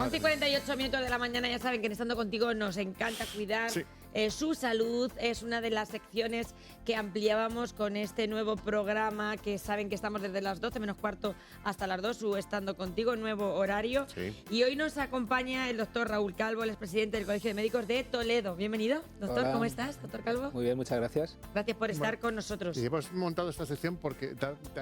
11:48 minutos de la mañana, ya saben que en Estando Contigo nos encanta cuidar su salud. Es una de las secciones que ampliábamos con este nuevo programa, que saben que estamos desde las 12 menos cuarto hasta las 2, su Estando Contigo, nuevo horario. Y hoy nos acompaña el doctor Raúl Calvo, el expresidente del Colegio de Médicos de Toledo. Bienvenido, doctor. Hola. ¿Cómo estás, doctor Calvo? Muy bien, muchas gracias. Gracias por estar con nosotros. Y hemos montado esta sección porque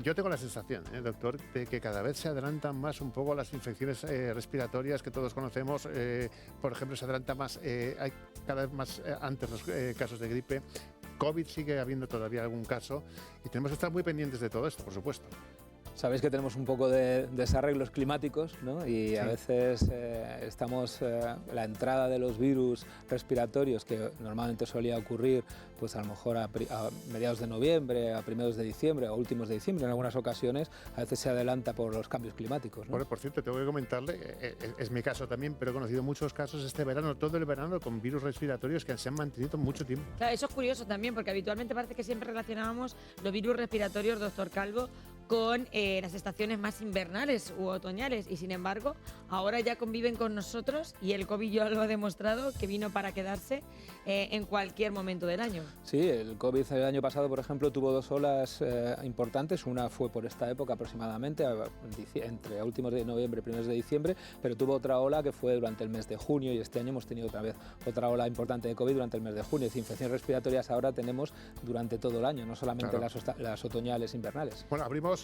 yo tengo la sensación, doctor, de que cada vez se adelantan más un poco las infecciones respiratorias que todos conocemos. Por ejemplo, se adelanta más, hay cada vez más antes los casos de gripe. COVID sigue habiendo todavía algún caso y tenemos que estar muy pendientes de todo esto, por supuesto. Sabéis que tenemos un poco de desarreglos climáticos, ¿no? Y a veces estamos la entrada de los virus respiratorios, que normalmente solía ocurrir pues a lo mejor a mediados de noviembre, a primeros de diciembre o últimos de diciembre en algunas ocasiones, a veces se adelanta por los cambios climáticos, ¿no? Bueno, por cierto, tengo que comentarle, es mi caso también, pero he conocido muchos casos este verano, todo el verano, con virus respiratorios que se han mantenido mucho tiempo. Claro, eso es curioso también, porque habitualmente parece que siempre relacionábamos los virus respiratorios, doctor Calvo, con las estaciones más invernales u otoñales, y sin embargo ahora ya conviven con nosotros y el COVID ya lo ha demostrado que vino para quedarse en cualquier momento del año. Sí, el COVID el año pasado, por ejemplo, tuvo dos olas importantes. Una fue por esta época aproximadamente, entre últimos de noviembre y primeros de diciembre, pero tuvo otra ola que fue durante el mes de junio, y este año hemos tenido otra vez otra ola importante de COVID durante el mes de junio. Es decir, infecciones respiratorias ahora tenemos durante todo el año, no solamente las otoñales invernales. Bueno, abrimos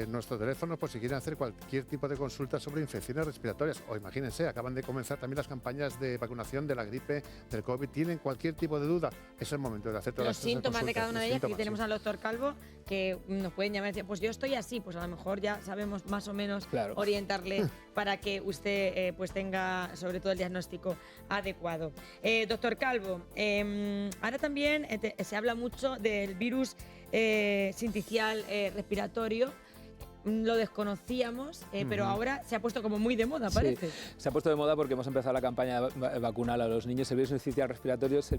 nuestro teléfono por si quieren hacer cualquier tipo de consulta sobre infecciones respiratorias. O imagínense, acaban de comenzar también las campañas de vacunación de la gripe, del COVID. Tienen cualquier tipo de duda, es el momento de hacer todas los síntomas de cada una de ellas. Aquí tenemos al doctor Calvo, que nos pueden llamar y decir, pues yo estoy así, pues a lo mejor ya sabemos más o menos orientarle para que usted pues tenga sobre todo el diagnóstico adecuado. Doctor Calvo, ahora también se habla mucho del virus sincicial respiratorio. Lo desconocíamos, pero ahora se ha puesto como muy de moda, parece. Sí, se ha puesto de moda porque hemos empezado la campaña vacunal a los niños. El virus sincicial respiratorio es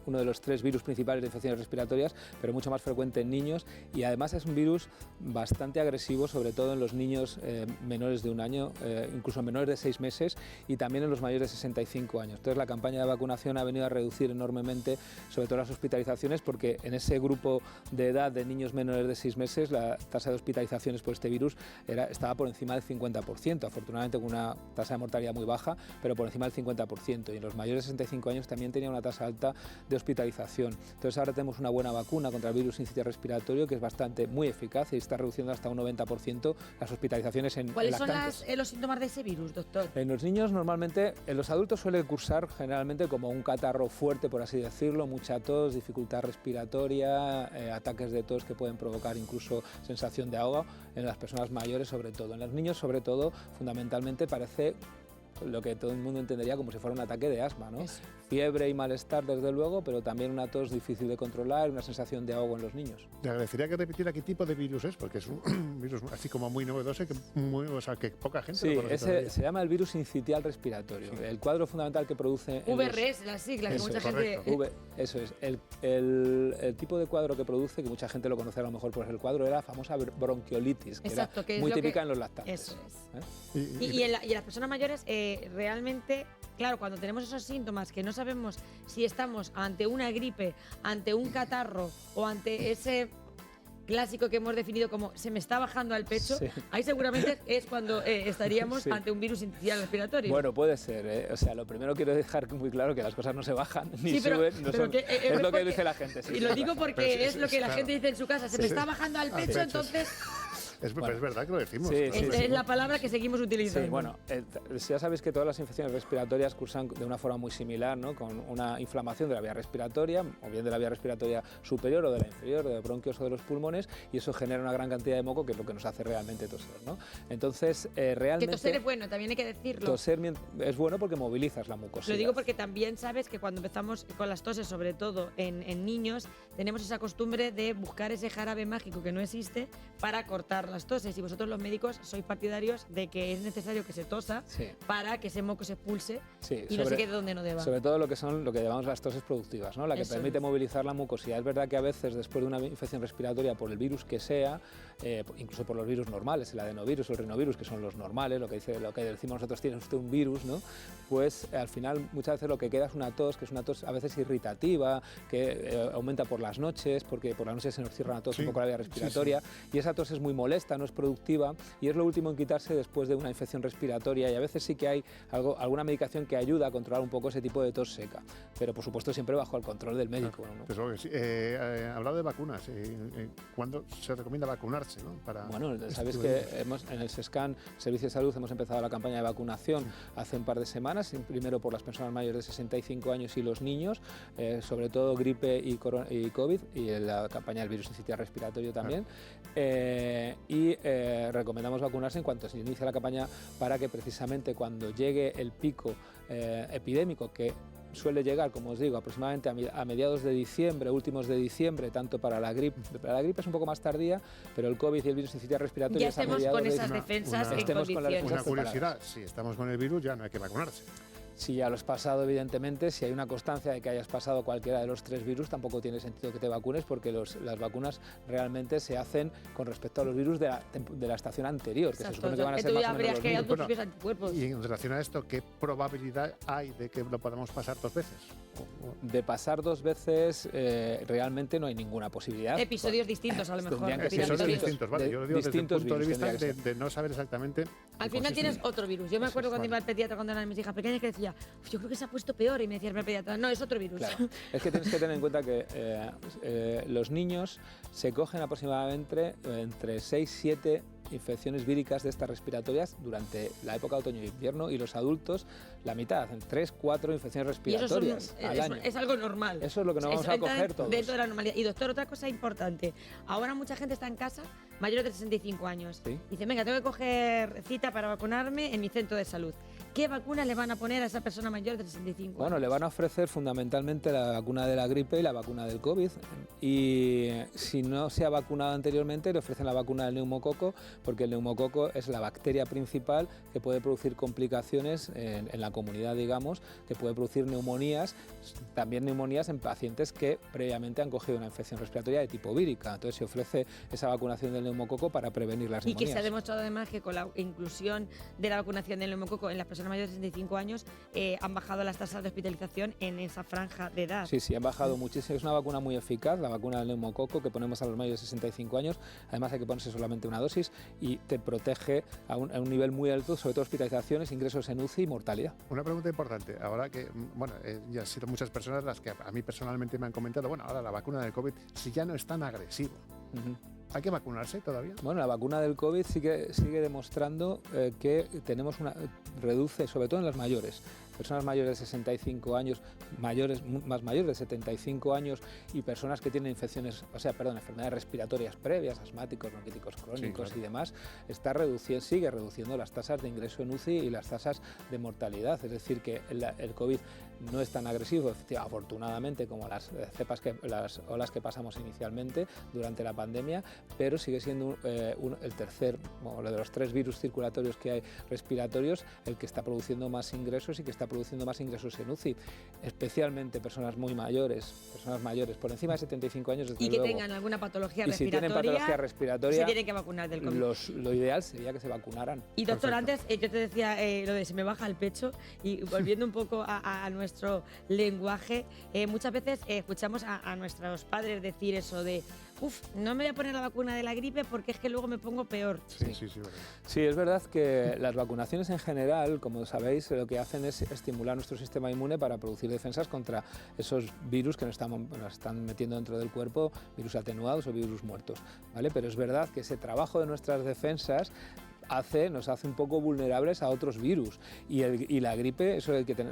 uno de los 3 virus principales de infecciones respiratorias, pero mucho más frecuente en niños, y además es un virus bastante agresivo, sobre todo en los niños menores de 1 año, incluso menores de 6 meses, y también en los mayores de 65 años. Entonces la campaña de vacunación ha venido a reducir enormemente, sobre todo las hospitalizaciones, porque en ese grupo de edad de niños menores de 6 meses la tasa de hospitalizaciones por este virus estaba por encima del 50%, afortunadamente con una tasa de mortalidad muy baja, pero por encima del 50%, y en los mayores de 65 años también tenía una tasa alta de hospitalización. Entonces ahora tenemos una buena vacuna contra el virus sincicial respiratorio que es muy eficaz y está reduciendo hasta un 90% las hospitalizaciones en lactantes. ¿Cuáles son los síntomas de ese virus, doctor? En los niños normalmente, en los adultos suele cursar generalmente como un catarro fuerte, por así decirlo, mucha tos, dificultad respiratoria, ataques de tos que pueden provocar incluso sensación de ahogo. En las personas mayores sobre todo. En los niños sobre todo, fundamentalmente parece lo que todo el mundo entendería como si fuera un ataque de asma, ¿no? Fiebre y malestar desde luego, pero también una tos difícil de controlar y una sensación de ahogo en los niños. Le agradecería que repitiera qué tipo de virus es, porque es un virus así como muy novedoso y que poca gente lo conoce. Se llama el virus sincicial respiratorio. El cuadro fundamental que produce... VRS, las siglas, que mucha gente... Eso es. El tipo de cuadro que produce, que mucha gente lo conoce a lo mejor por el cuadro, era la famosa bronquiolitis, que era muy típica en los lactantes. Eso es. Y en las personas mayores... realmente, claro, cuando tenemos esos síntomas que no sabemos si estamos ante una gripe, ante un catarro o ante ese clásico que hemos definido como se me está bajando al pecho, ahí seguramente es cuando estaríamos ante un virus sincicial respiratorio. Bueno, puede ser, O sea, lo primero quiero dejar muy claro que las cosas no se bajan ni suben, es lo que dice la gente. Y lo digo porque es lo que la gente dice en su casa, se me está bajando al pecho, entonces... Es verdad que lo decimos. Es la palabra que seguimos utilizando. Sí, bueno, ya sabéis que todas las infecciones respiratorias cursan de una forma muy similar, ¿no? Con una inflamación de la vía respiratoria, o bien de la vía respiratoria superior o de la inferior, de los bronquios o de los pulmones, y eso genera una gran cantidad de moco, que es lo que nos hace realmente toser, ¿no? Entonces, realmente... Que toser es bueno, también hay que decirlo. Toser es bueno porque movilizas la mucosidad. Lo digo porque también sabes que cuando empezamos con las toses, sobre todo en niños, tenemos esa costumbre de buscar ese jarabe mágico que no existe para cortar contra las toses y vosotros los médicos sois partidarios de que es necesario que se tosa para que ese moco se expulse y no se quede donde no deba. Sobre todo lo que llamamos las toses productivas, ¿no? La que permite movilizar la mucosidad. Es verdad que a veces después de una infección respiratoria por el virus que sea, incluso por los virus normales, el adenovirus o el rinovirus, que son los normales, lo que decimos nosotros, tiene usted un virus, ¿no? Pues al final muchas veces lo que queda es una tos, que es una tos a veces irritativa, que aumenta por las noches, porque por la noche se nos cierra a todos un poco la vía respiratoria, y esa tos es muy molesta, no es productiva, y es lo último en quitarse después de una infección respiratoria, y a veces sí que hay alguna medicación que ayuda a controlar un poco ese tipo de tos seca, pero por supuesto siempre bajo el control del médico, ¿no? Pues lo que sí. Hablado de vacunas, ¿cuándo se recomienda vacunarse, ¿no? Bueno, sabéis que en el SESCAN, Servicio de Salud, hemos empezado la campaña de vacunación hace un par de semanas, primero por las personas mayores de 65 años y los niños, sobre todo gripe y COVID, y la campaña del virus sincitial respiratorio también. Recomendamos vacunarse en cuanto se inicia la campaña para que precisamente cuando llegue el pico epidémico, que suele llegar, como os digo, aproximadamente a mediados de diciembre, últimos de diciembre, tanto para la gripe. La gripe es un poco más tardía, pero el COVID y el virus sincitial respiratorio ya estemos con esas defensas en condiciones. Una curiosidad, si estamos con el virus ya no hay que vacunarse. Si ya lo has pasado, evidentemente, si hay una constancia de que hayas pasado cualquiera de los 3 virus, tampoco tiene sentido que te vacunes, porque las vacunas realmente se hacen con respecto a los virus de la estación anterior, que se supone que van a ser más o menos los mismos. Anticuerpos. Y en relación a esto, ¿qué probabilidad hay de que lo podamos pasar 2 veces? De pasar 2 veces realmente no hay ninguna posibilidad. Episodios distintos, a lo mejor. Episodios distintos, vale. Yo lo digo desde el punto de vista de no saber exactamente. Al final tienes otro virus. Yo me acuerdo cuando iba al pediatra cuando eran mis hijas pequeñas que decía, yo creo que se ha puesto peor, y me decía el pediatra, no, es otro virus. Claro. Es que tienes que tener en cuenta que los niños se cogen aproximadamente entre 6 y 7 infecciones víricas de estas respiratorias durante la época de otoño y invierno, y los adultos la mitad, hacen 3 o 4 infecciones respiratorias al año. Es algo normal. Eso es lo que nos vamos a coger todos. Dentro de la normalidad. Y doctor, otra cosa importante, ahora mucha gente está en casa mayores de 65 años. ¿Sí? Dice, venga, tengo que coger cita para vacunarme en mi centro de salud. ¿Qué vacunas le van a poner a esa persona mayor de 65 años? Bueno, le van a ofrecer fundamentalmente la vacuna de la gripe y la vacuna del COVID. Y si no se ha vacunado anteriormente, le ofrecen la vacuna del neumococo, porque el neumococo es la bacteria principal que puede producir complicaciones en la comunidad, digamos, que puede producir neumonías, también neumonías en pacientes que previamente han cogido una infección respiratoria de tipo vírica. Entonces se ofrece esa vacunación del neumococo para prevenir las neumonías. Y que se ha demostrado además que con la inclusión de la vacunación del neumococo en las personas mayores de 65 años han bajado las tasas de hospitalización en esa franja de edad. Sí, han bajado muchísimo. Es una vacuna muy eficaz, la vacuna del neumococo que ponemos a los mayores de 65 años. Además hay que ponerse solamente una dosis y te protege a un nivel muy alto, sobre todo hospitalizaciones, ingresos en UCI y mortalidad. Una pregunta importante. Ahora que, ya han sido muchas personas las que a mí personalmente me han comentado, ahora la vacuna del COVID, si ya no es tan agresivo, ¿hay que vacunarse todavía? Bueno, la vacuna del COVID sigue demostrando que reduce, sobre todo en las mayores, personas mayores de 65 años, más mayores de 75 años y personas que tienen enfermedades respiratorias previas, asmáticos, bronquíticos crónicos y demás, sigue reduciendo las tasas de ingreso en UCI y las tasas de mortalidad. Es decir, que el COVID no es tan agresivo, afortunadamente, como las olas que pasamos inicialmente durante la pandemia, pero sigue siendo el tercer, de los 3 virus circulatorios que hay respiratorios, el que está produciendo más ingresos y que está produciendo más ingresos en UCI, especialmente personas mayores por encima de 75 años, desde y que luego. tengan alguna patología respiratoria. Y si tienen patología respiratoria, se tienen que vacunar del COVID. Lo ideal sería que se vacunaran. Y doctor, antes yo te decía lo de se me baja el pecho, y volviendo un poco a nuestro lenguaje, muchas veces escuchamos a nuestros padres decir eso de no me voy a poner la vacuna de la gripe porque es que luego me pongo peor. Sí, es verdad que las vacunaciones en general, como sabéis, lo que hacen es estimular nuestro sistema inmune para producir defensas contra esos virus que nos están metiendo dentro del cuerpo, virus atenuados o virus muertos, ¿vale? Pero es verdad que ese trabajo de nuestras defensas nos hace un poco vulnerables a otros virus, y la gripe,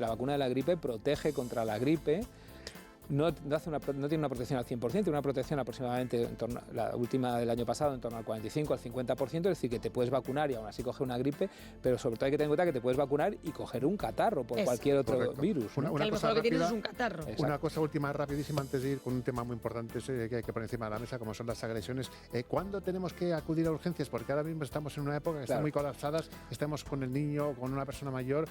la vacuna de la gripe protege contra la gripe, no tiene una protección al 100%, tiene una protección aproximadamente, en torno, la última del año pasado, en torno al 45 al 50%, es decir, que te puedes vacunar y aún así coger una gripe, pero sobre todo hay que tener en cuenta que te puedes vacunar y coger un catarro por cualquier otro virus. ¿No? Una cosa rápida, que tienes es un catarro. Exacto. Una cosa última, rapidísima, antes de ir con un tema muy importante que hay que poner encima de la mesa, como son las agresiones. ¿Cuándo tenemos que acudir a urgencias? Porque ahora mismo estamos en una época que están muy colapsadas, estamos con el niño, con una persona mayor.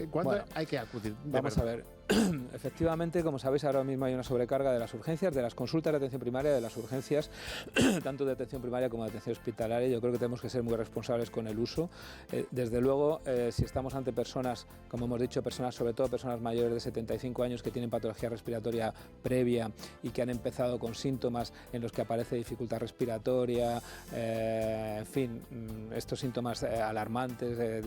¿Cuándo hay que acudir? Vamos a ver. Efectivamente, como sabéis, ahora mismo hay una sobrecarga de las urgencias, de las consultas de atención primaria, de las urgencias, tanto de atención primaria como de atención hospitalaria. Yo creo que tenemos que ser muy responsables con el uso. Desde luego, si estamos ante personas, como hemos dicho, personas, sobre todo personas mayores de 75 años que tienen patología respiratoria previa y que han empezado con síntomas en los que aparece dificultad respiratoria, en fin, estos síntomas alarmantes,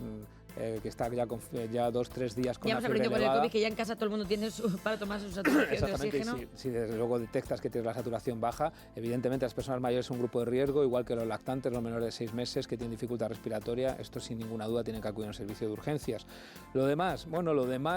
que está ya 2-3 días con ya hemos aprendido con el COVID que ya en casa todo el mundo tiene para tomar su saturación de oxígeno. Si desde luego detectas que tienes la saturación baja, evidentemente las personas mayores son un grupo de riesgo, igual que los lactantes, los menores de 6 meses que tienen dificultad respiratoria, esto sin ninguna duda tienen que acudir a un servicio de urgencias. Lo demás,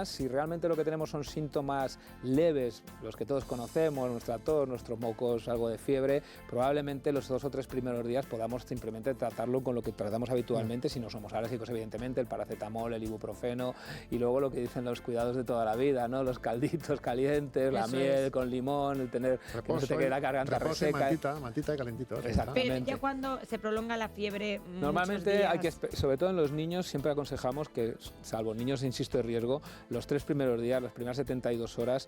si realmente lo que tenemos son síntomas leves, los que todos conocemos, nuestra tos, nuestros mocos, algo de fiebre, probablemente los 2 o 3 primeros días podamos simplemente tratarlo con lo que tratamos habitualmente, si no somos alérgicos, evidentemente, el paracetamol, el ibuprofeno, y luego lo que dicen los cuidados de toda la vida, ¿no? Los calditos calientes, la miel con limón, el tener reposo, que no se te quede la garganta reseca. Mantita y calentitos. Pero ya cuando se prolonga la fiebre, normalmente hay que, sobre todo en los niños, siempre aconsejamos que, salvo niños, insisto, de riesgo, los 3 primeros días, las primeras 72 horas,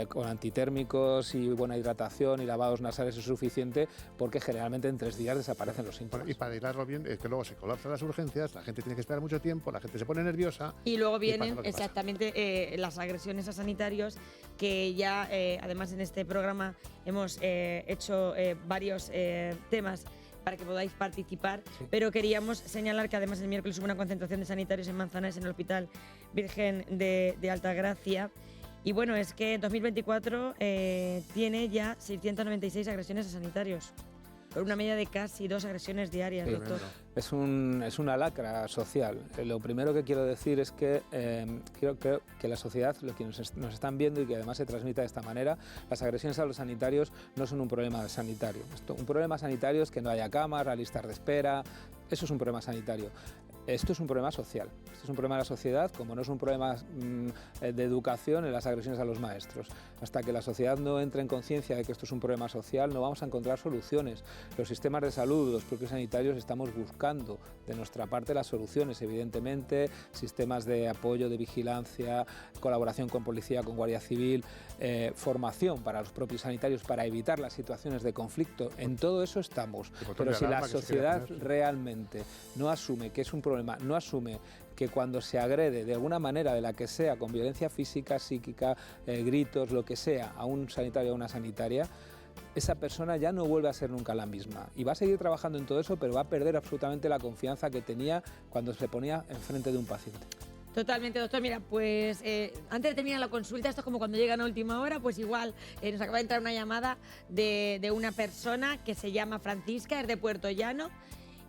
con antitérmicos y buena hidratación y lavados nasales es suficiente, porque generalmente en 3 días desaparecen los síntomas. Y para hilarlo bien, es que luego se colapsan las urgencias, la gente tiene que esperar mucho tiempo, la gente se pone nerviosa. Y luego vienen exactamente las agresiones a sanitarios, que ya además en este programa hemos hecho varios temas para que podáis participar, pero queríamos señalar que además el miércoles hubo una concentración de sanitarios en Manzanares, en el Hospital Virgen de Altagracia. Y bueno, es que en 2024 tiene ya 696 agresiones a sanitarios, por una media de casi 2 agresiones diarias, doctor. Es una lacra social. Lo primero que quiero decir es que creo que la sociedad, lo que nos están viendo y que además se transmite de esta manera, las agresiones a los sanitarios no son un problema sanitario. Un problema sanitario es que no haya camas, listas de espera, eso es un problema sanitario. Esto es un problema social, esto es un problema de la sociedad, como no es un problema de educación en las agresiones a los maestros. Hasta que la sociedad no entre en conciencia de que esto es un problema social, no vamos a encontrar soluciones. Los sistemas de salud, los propios sanitarios, estamos buscando de nuestra parte las soluciones, evidentemente, sistemas de apoyo, de vigilancia, colaboración con policía, con Guardia Civil, formación para los propios sanitarios para evitar las situaciones de conflicto. En todo eso estamos. Pero si la sociedad realmente no asume que es un problema, no asume que cuando se agrede de alguna manera, de la que sea, con violencia física, psíquica, gritos, lo que sea, a un sanitario o a una sanitaria, esa persona ya no vuelve a ser nunca la misma. Y va a seguir trabajando en todo eso, pero va a perder absolutamente la confianza que tenía cuando se ponía enfrente de un paciente. Totalmente, doctor. Mira, pues antes de terminar la consulta, esto es como cuando llegan a última hora, pues igual nos acaba de entrar una llamada de una persona que se llama Francisca, es de Puerto Llano,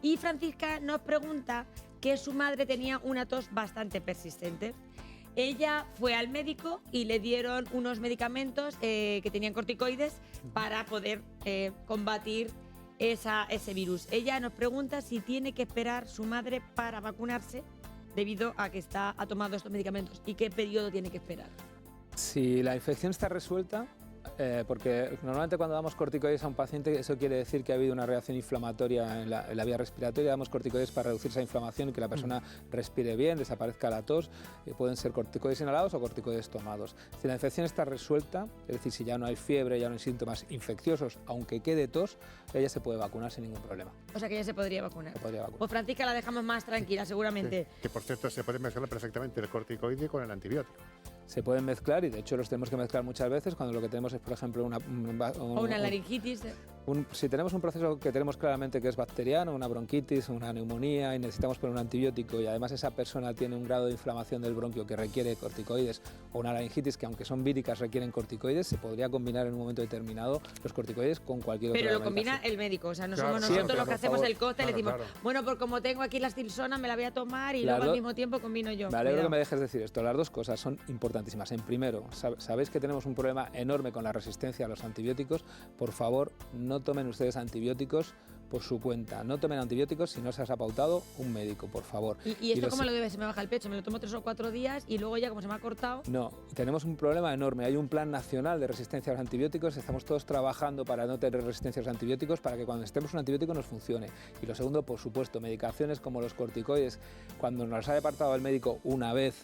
y Francisca nos pregunta que su madre tenía una tos bastante persistente. Ella fue al médico y le dieron unos medicamentos que tenían corticoides para poder combatir ese virus. Ella nos pregunta si tiene que esperar su madre para vacunarse debido a que ha tomado estos medicamentos y qué periodo tiene que esperar. Si la infección está resuelta, porque normalmente cuando damos corticoides a un paciente, eso quiere decir que ha habido una reacción inflamatoria en la vía respiratoria. Damos corticoides para reducir esa inflamación y que la persona respire bien, desaparezca la tos. Pueden ser corticoides inhalados o corticoides tomados. Si la infección está resuelta, es decir, si ya no hay fiebre, ya no hay síntomas infecciosos, aunque quede tos, ella se puede vacunar sin ningún problema. O sea que ella se podría vacunar. Se podría vacunar. Pues Francisca la dejamos más tranquila, seguramente. Que por cierto se puede mezclar perfectamente el corticoide con el antibiótico. Se pueden mezclar y de hecho los tenemos que mezclar muchas veces cuando lo que tenemos es, por ejemplo, o una laringitis. Si tenemos un proceso que tenemos claramente que es bacteriano, una bronquitis, una neumonía y necesitamos poner un antibiótico y además esa persona tiene un grado de inflamación del bronquio que requiere corticoides o una laringitis que aunque son víricas requieren corticoides, se podría combinar en un momento determinado los corticoides con cualquier otra Pero lo combina el médico, o sea, no somos nosotros los que hacemos el cóctel, le decimos, bueno, pues como tengo aquí la Stilsona me la voy a tomar y luego al mismo tiempo combino yo. Me alegro que me dejes decir esto, las dos cosas son importantísimas. En primero, sabéis que tenemos un problema enorme con la resistencia a los antibióticos, por favor, no tomen ustedes antibióticos por su cuenta. No tomen antibióticos si no se os ha pautado un médico, por favor. ¿Y esto cómo lo debe? Se me baja el pecho, me lo tomo 3 o 4 días y luego ya como se me ha cortado... No, tenemos un problema enorme. Hay un plan nacional de resistencia a los antibióticos. Estamos todos trabajando para no tener resistencia a los antibióticos, para que cuando estemos un antibiótico nos funcione. Y lo segundo, por supuesto, medicaciones como los corticoides. Cuando nos haya apartado el médico una vez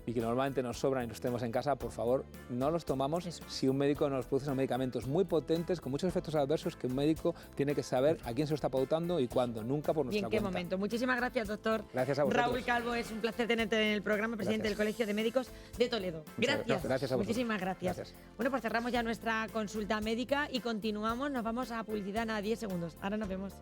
y que normalmente nos sobran y los tenemos en casa, por favor, no los tomamos si un médico nos produce unos medicamentos muy potentes, con muchos efectos adversos, que un médico tiene que saber a quién se lo está pautando y cuándo, nunca por nuestra cuenta. ¿Y en qué momento? Muchísimas gracias, doctor. Gracias a vosotros. Raúl Calvo, es un placer tenerte en el programa, presidente del Colegio de Médicos de Toledo. Gracias. Gracias a vosotros. Muchísimas gracias. Bueno, pues cerramos ya nuestra consulta médica y continuamos. Nos vamos a publicidad, nada, 10 segundos. Ahora nos vemos.